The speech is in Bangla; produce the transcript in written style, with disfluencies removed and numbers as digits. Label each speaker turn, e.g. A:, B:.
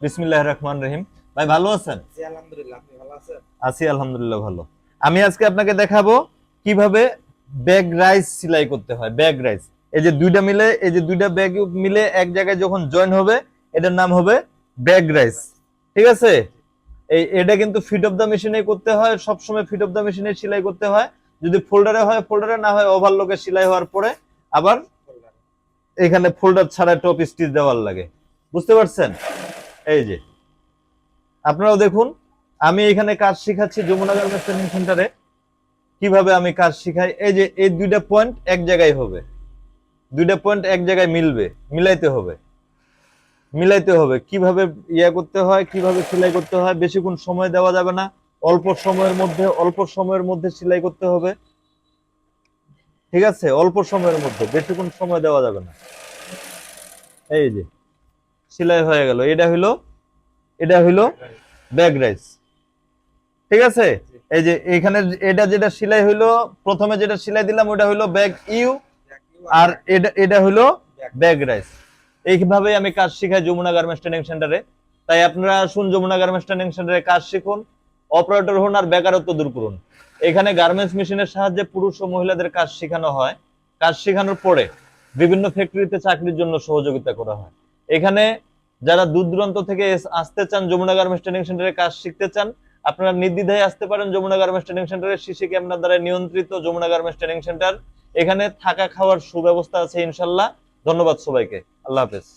A: বিসমিল্লাহির রহমানির রহিম। ভাই ভালো আছেন?
B: জি আলহামদুলিল্লাহ, আপনি ভালো আছেন?
A: আছি আলহামদুলিল্লাহ ভালো। আমি আজকে আপনাকে দেখাবো কিভাবে ব্যাগ রাইস সেলাই করতে হয়। ব্যাগ রাইস, এই যে দুইটা ব্যাগ মিলে এক জায়গায় যখন জয়েন হবে, এটার নাম হবে ব্যাগ রাইস। ঠিক আছে? এটা কিন্তু ফিট অফ দা মেশিনে করতে হয়, সবসময় ফিট অফ দা মেশিনে সেলাই করতে হয়। যদি ফোল্ডারে হয় ফোল্ডারে, না হয় ওভারলকে সেলাই হওয়ার পরে আবার
B: বললাম।
A: এখানে ফোল্ডার ছাড়া টপ স্টিচ দেওয়ার লাগে। বুঝতে পারছেন? এই যে আপনারাও দেখুন, আমি এখানে কাজ শিখাচ্ছি যমুনা গার্মেন্টস ট্রেনিং সেন্টারে। কিভাবে আমি কাজ শিখাই, এই যে এই দুইটা পয়েন্ট এক জায়গায় হবে, দুইটা পয়েন্ট এক জায়গায় মিলবে, মিলাইতে হবে, মিলাইতে হবে। কিভাবে করতে হয়, কিভাবে সেলাই করতে হয়, বেশিক্ষণ সময় দেওয়া যাবে না। অল্প সময়ের মধ্যে সেলাই করতে হবে। ঠিক আছে? অল্প সময়ের মধ্যে, বেশিক্ষণ সময় দেওয়া যাবে না। এই যে সেলাই হয়ে গেল। এটা হইলো ব্যাগ রাইস। ঠিক আছে? এই যে এখানে এটা যেটা সেলাই হইলো, প্রথমে যেটা সেলাই দিলাম ওটা হইলো ব্যাগ ইউ, আর এটা হইলো ব্যাগ রাইস। এইভাবে আমি কাজ শিখাই যমুনা গার্মেন্টস ট্রেনিং সেন্টারে। তাই আপনারা আসুন যমুনা গার্মেন্টস ট্রেনিং সেন্টারে কাজ শিখুন, অপারেটর হন আর বেকারত্ব দূর করুন। এখানে গার্মেন্টস মেশিনের সাহায্যে পুরুষ ও মহিলাদের কাজ শেখানো হয়। কাজ শেখানোর পরে বিভিন্ন ফ্যাক্টরিতে চাকরির জন্য সহযোগিতা করা হয়। এখানে যারা দূর দূরান্ত থেকে আসতে চান, যমুনা গার্মেন্টস ট্রেনিং সেন্টারে কাজ শিখতে চান, আপনারা নির্দ্বিধায় আসতে পারেন যমুনা গার্মেন্টস ট্রেনিং সেন্টারে। সিসি ক্যামেরার দ্বারা নিয়ন্ত্রিত যমুনা গার্মেন্টস ট্রেনিং সেন্টার। এখানে থাকা খাওয়ার সুব্যবস্থা আছে ইনশাল্লাহ। ধন্যবাদ সবাইকে। আল্লাহ হাফেজ।